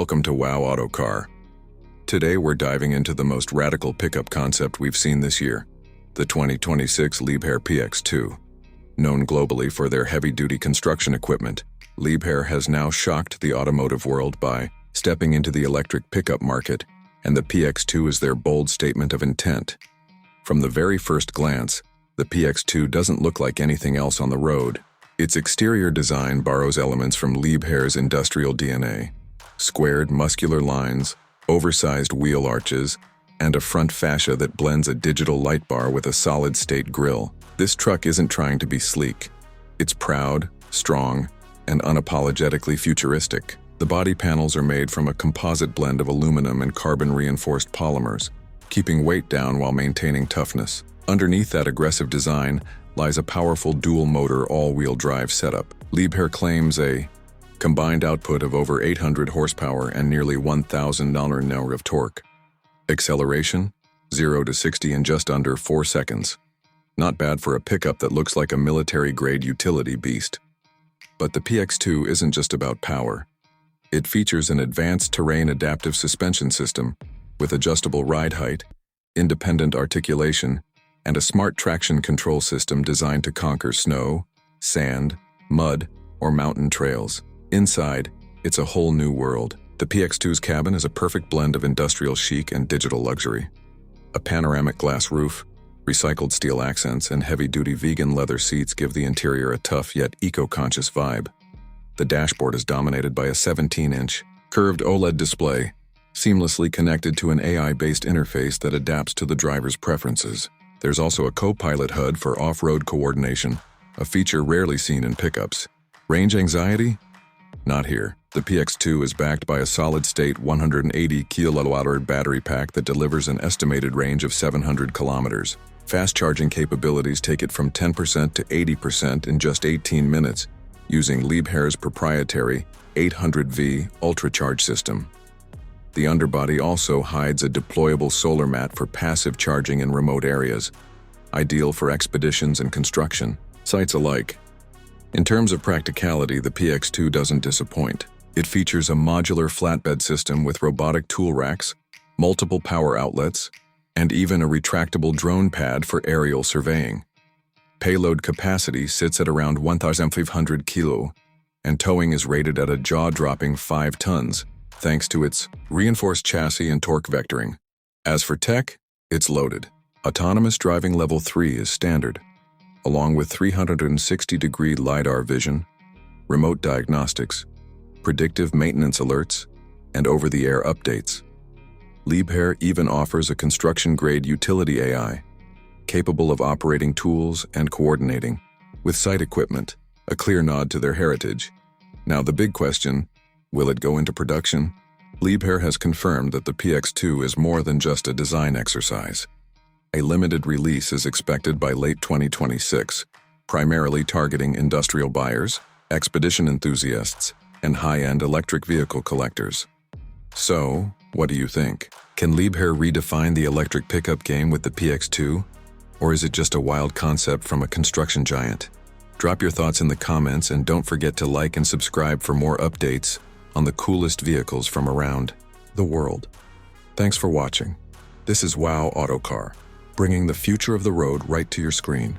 Welcome to Wow Auto Car. Today we're diving into the most radical pickup concept we've seen this year, the 2026 Liebherr PX2. Known globally for their heavy-duty construction equipment, Liebherr has now shocked the automotive world by stepping into the electric pickup market, and the PX2 is their bold statement of intent. From the very first glance, the PX2 doesn't look like anything else on the road. Its exterior design borrows elements from Liebherr's industrial DNA. Squared, muscular lines, oversized wheel arches, and a front fascia that blends a digital light bar with a solid-state grille. This truck isn't trying to be sleek. It's proud, strong, and unapologetically futuristic. The body panels are made from a composite blend of aluminum and carbon-reinforced polymers, keeping weight down while maintaining toughness. Underneath that aggressive design lies a powerful dual-motor all-wheel drive setup. Liebherr claims a combined output of over 800 horsepower and nearly 1,000 Nm of torque. Acceleration, 0 to 60 in just under 4 seconds. Not bad for a pickup that looks like a military-grade utility beast. But the PX2 isn't just about power. It features an advanced terrain adaptive suspension system with adjustable ride height, independent articulation, and a smart traction control system designed to conquer snow, sand, mud, or mountain trails. Inside, it's a whole new world. The PX2's cabin is a perfect blend of industrial chic and digital luxury. A panoramic glass roof, recycled steel accents, and heavy-duty vegan leather seats give the interior a tough yet eco-conscious vibe. The dashboard is dominated by a 17-inch, curved OLED display, seamlessly connected to an AI-based interface that adapts to the driver's preferences. There's also a co-pilot HUD for off-road coordination, a feature rarely seen in pickups. Range anxiety? Not here. The PX2 is backed by a solid-state 180 kWh battery pack that delivers an estimated range of 700 kilometers. Fast charging capabilities take it from 10% to 80% in just 18 minutes, using Liebherr's proprietary 800V ultra-charge system. The underbody also hides a deployable solar mat for passive charging in remote areas, ideal for expeditions and construction sites alike. In terms of practicality, the PX2 doesn't disappoint. It features a modular flatbed system with robotic tool racks, multiple power outlets, and even a retractable drone pad for aerial surveying. Payload capacity sits at around 1,500 kilo, and towing is rated at a jaw-dropping 5 tons, thanks to its reinforced chassis and torque vectoring. As for tech, it's loaded. Autonomous driving level 3 is standard, along with 360-degree LiDAR vision, remote diagnostics, predictive maintenance alerts, and over-the-air updates. Liebherr even offers a construction-grade utility AI, capable of operating tools and coordinating with site equipment, a clear nod to their heritage. Now the big question, will it go into production? Liebherr has confirmed that the PX2 is more than just a design exercise. A limited release is expected by late 2026, primarily targeting industrial buyers, expedition enthusiasts, and high-end electric vehicle collectors. So, what do you think? Can Liebherr redefine the electric pickup game with the PX2? Or is it just a wild concept from a construction giant? Drop your thoughts in the comments and don't forget to like and subscribe for more updates on the coolest vehicles from around the world. Thanks for watching. This is Wow Auto Car, bringing the future of the road right to your screen.